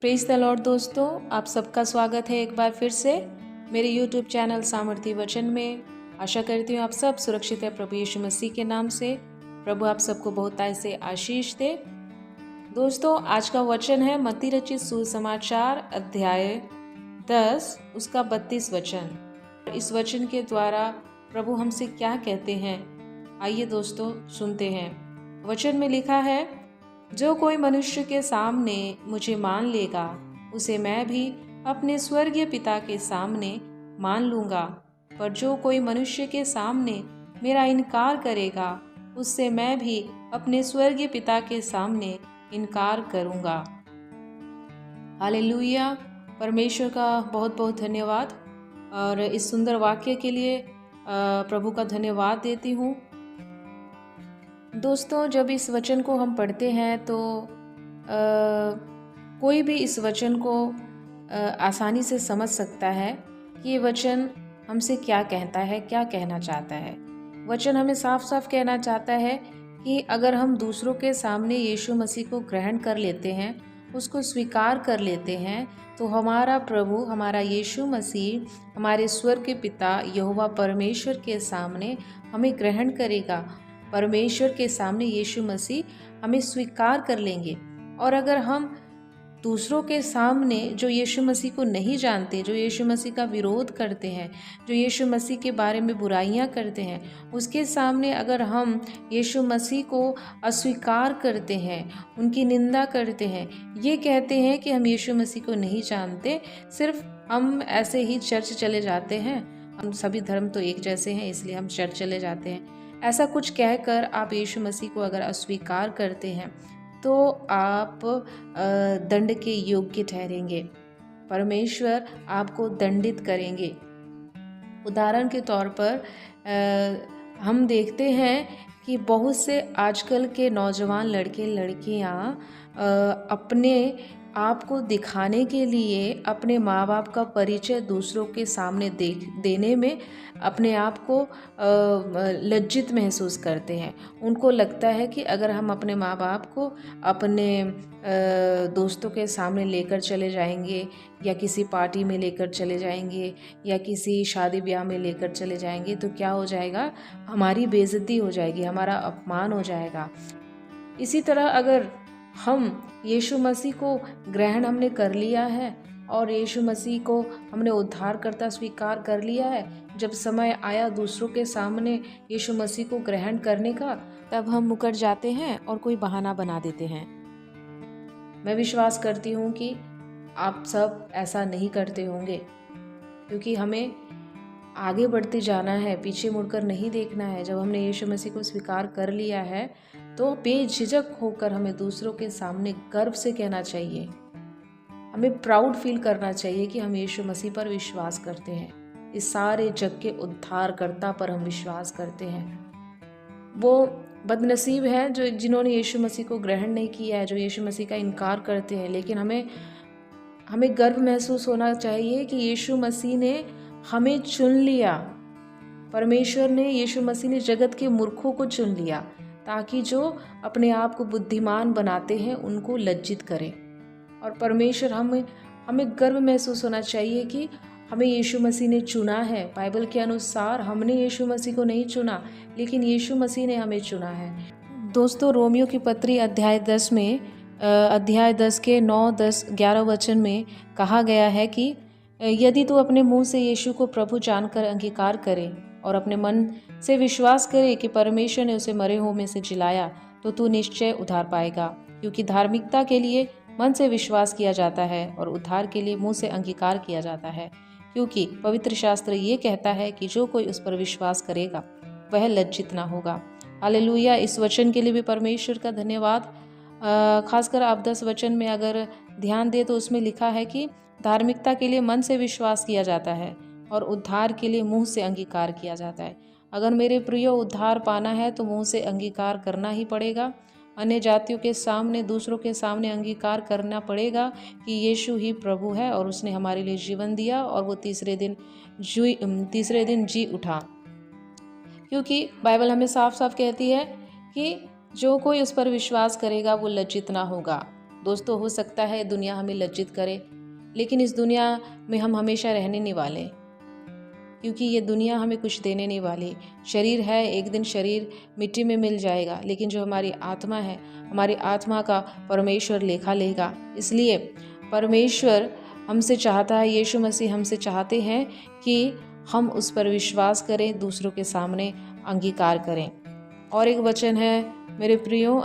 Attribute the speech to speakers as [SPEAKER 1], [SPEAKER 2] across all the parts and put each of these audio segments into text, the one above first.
[SPEAKER 1] Praise the Lord दोस्तों, आप सबका स्वागत है एक बार फिर से मेरे YouTube चैनल सामर्थी वचन में। आशा करती हूँ आप सब सुरक्षित है प्रभु यीशु मसीह के नाम से। प्रभु आप सबको बहुतायत से आशीष दे। दोस्तों, आज का वचन है मत्ती रचित सुसमाचार अध्याय 10 उसका 32 वचन। इस वचन के द्वारा प्रभु हमसे क्या कहते हैं, आइए दोस्तों सुनते हैं। वचन में लिखा है, जो कोई मनुष्य के सामने मुझे मान लेगा उसे मैं भी अपने स्वर्गीय पिता के सामने मान लूंगा, पर जो कोई मनुष्य के सामने मेरा इनकार करेगा उससे मैं भी अपने स्वर्गीय पिता के सामने इनकार करूंगा। हालेलुया। परमेश्वर का बहुत बहुत धन्यवाद और इस सुंदर वाक्य के लिए प्रभु का धन्यवाद देती हूँ। दोस्तों, जब इस वचन को हम पढ़ते हैं तो कोई भी इस वचन को आसानी से समझ सकता है कि ये वचन हमसे क्या कहता है, क्या कहना चाहता है। वचन हमें साफ साफ कहना चाहता है कि अगर हम दूसरों के सामने यीशु मसीह को ग्रहण कर लेते हैं, उसको स्वीकार कर लेते हैं, तो हमारा प्रभु, हमारा यीशु मसीह हमारे स्वर्ग के पिता यहोवा परमेश्वर के सामने हमें ग्रहण करेगा। परमेश्वर के सामने यीशु मसीह हमें स्वीकार कर लेंगे। और अगर हम दूसरों के सामने जो यीशु मसीह को नहीं जानते, जो यीशु मसीह का विरोध करते हैं, जो यीशु मसीह के बारे में बुराइयां करते हैं, उसके सामने अगर हम यीशु मसीह को अस्वीकार करते हैं, उनकी निंदा करते हैं, ये कहते हैं कि हम यीशु मसीह को नहीं जानते, सिर्फ हम ऐसे ही चर्च चले जाते हैं, हम सभी धर्म तो एक जैसे हैं इसलिए हम चर्च चले जाते हैं, ऐसा कुछ कहकर आप यीशु मसीह को अगर अस्वीकार करते हैं तो आप दंड के योग्य ठहरेंगे। परमेश्वर आपको दंडित करेंगे। उदाहरण के तौर पर हम देखते हैं कि बहुत से आजकल के नौजवान लड़के लड़कियां अपने आप को दिखाने के लिए अपने माँ बाप का परिचय दूसरों के सामने देने में अपने आप को लज्जित महसूस करते हैं। उनको लगता है कि अगर हम अपने माँ बाप को अपने दोस्तों के सामने लेकर चले जाएंगे या किसी पार्टी में लेकर चले जाएंगे या किसी शादी ब्याह में लेकर चले जाएंगे तो क्या हो जाएगा, हमारी बेइज्जती हो जाएगी, हमारा अपमान हो जाएगा। इसी तरह अगर हम यीशु मसीह को ग्रहण हमने कर लिया है और यीशु मसीह को हमने उद्धारकर्ता स्वीकार कर लिया है, जब समय आया दूसरों के सामने यीशु मसीह को ग्रहण करने का, तब हम मुकर जाते हैं और कोई बहाना बना देते हैं। मैं विश्वास करती हूँ कि आप सब ऐसा नहीं करते होंगे, क्योंकि हमें आगे बढ़ते जाना है, पीछे मुड़कर नहीं देखना है। जब हमने यीशु मसीह को स्वीकार कर लिया है तो बेझिझक होकर हमें दूसरों के सामने गर्व से कहना चाहिए, हमें प्राउड फील करना चाहिए कि हम यीशु मसीह पर विश्वास करते हैं, इस सारे जग के उद्धारकर्ता पर हम विश्वास करते हैं। वो बदनसीब है जो जिन्होंने यीशु मसीह को ग्रहण नहीं किया है, जो यीशु मसीह का इनकार करते हैं। लेकिन हमें गर्व महसूस होना चाहिए कि यीशु मसीह ने हमें चुन लिया। परमेश्वर ने, यीशु मसीह ने जगत के मूर्खों को चुन लिया ताकि जो अपने आप को बुद्धिमान बनाते हैं उनको लज्जित करें। और परमेश्वर हमें गर्व महसूस होना चाहिए कि हमें यीशु मसीह ने चुना है। बाइबल के अनुसार हमने यीशु मसीह को नहीं चुना, लेकिन यीशु मसीह ने हमें चुना है। दोस्तों, रोमियो की पत्री अध्याय 10 में अध्याय 10 के 9, 10, 11 वचन में कहा गया है कि यदि तू अपने मुंह से यीशु को प्रभु जानकर अंगीकार करे और अपने मन से विश्वास करे कि परमेश्वर ने उसे मरे हुओं में से जिलाया, तो तू निश्चय उद्धार पाएगा। क्योंकि धार्मिकता के लिए मन से विश्वास किया जाता है और उद्धार के लिए मुंह से अंगीकार किया जाता है। क्योंकि पवित्र शास्त्र ये कहता है कि जो कोई उस पर विश्वास करेगा वह लज्जित ना होगा। हालेलुया। इस वचन के लिए भी परमेश्वर का धन्यवाद। खासकर आप 10 वचन में अगर ध्यान दे तो उसमें लिखा है कि धार्मिकता के लिए मन से विश्वास किया जाता है और उद्धार के लिए मुंह से अंगीकार किया जाता है। अगर मेरे प्रियो उद्धार पाना है तो मुंह से अंगीकार करना ही पड़ेगा। अन्य जातियों के सामने, दूसरों के सामने अंगीकार करना पड़ेगा कि यीशु ही प्रभु है और उसने हमारे लिए जीवन दिया और वो तीसरे दिन जी उठा। क्योंकि बाइबल हमें साफ साफ कहती है कि जो कोई उस पर विश्वास करेगा वो लज्जित ना होगा। दोस्तों हो सकता है दुनिया हमें लज्जित करे, लेकिन इस दुनिया में हम हमेशा रहने नहीं वाले, क्योंकि ये दुनिया हमें कुछ देने नहीं वाली। शरीर है, एक दिन शरीर मिट्टी में मिल जाएगा, लेकिन जो हमारी आत्मा है, हमारी आत्मा का परमेश्वर लेखा लेगा। इसलिए परमेश्वर हमसे चाहता है, यीशु मसीह हमसे चाहते हैं कि हम उस पर विश्वास करें, दूसरों के सामने अंगीकार करें। और एक वचन है मेरे प्रियो,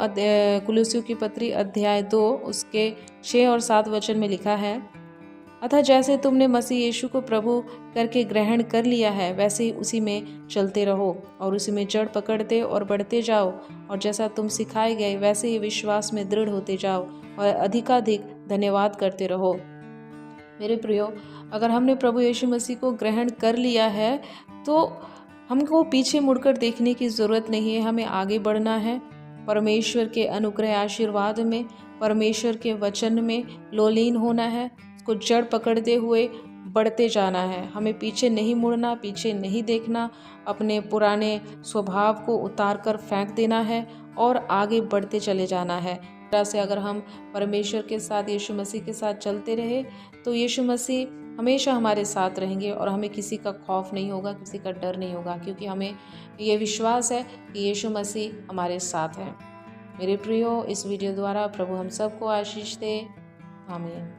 [SPEAKER 1] कुलुस्सियों की पत्री अध्याय 2 उसके 6 और 7 वचन में लिखा है, अतः जैसे तुमने मसीह यीशु को प्रभु करके ग्रहण कर लिया है, वैसे ही उसी में चलते रहो और उसी में जड़ पकड़ते और बढ़ते जाओ, और जैसा तुम सिखाए गए वैसे ही विश्वास में दृढ़ होते जाओ और अधिकाधिक धन्यवाद करते रहो। मेरे प्रियो, अगर हमने प्रभु यीशु मसीह को ग्रहण कर लिया है तो हमको पीछे मुड़कर देखने की ज़रूरत नहीं है, हमें आगे बढ़ना है। परमेश्वर के अनुग्रह आशीर्वाद में, परमेश्वर के वचन में लोलीन होना है, उसको जड़ पकड़ते हुए बढ़ते जाना है। हमें पीछे नहीं मुड़ना, पीछे नहीं देखना, अपने पुराने स्वभाव को उतार कर फेंक देना है और आगे बढ़ते चले जाना है। इस तरह से अगर हम परमेश्वर के साथ, यीशु मसीह के साथ चलते रहे तो यीशु मसीह हमेशा हमारे साथ रहेंगे और हमें किसी का खौफ नहीं होगा, किसी का डर नहीं होगा, क्योंकि हमें ये विश्वास है कि यीशु मसीह हमारे साथ है। मेरे प्रियो, इस वीडियो द्वारा प्रभु हम सबको आशीष दे। आमीन।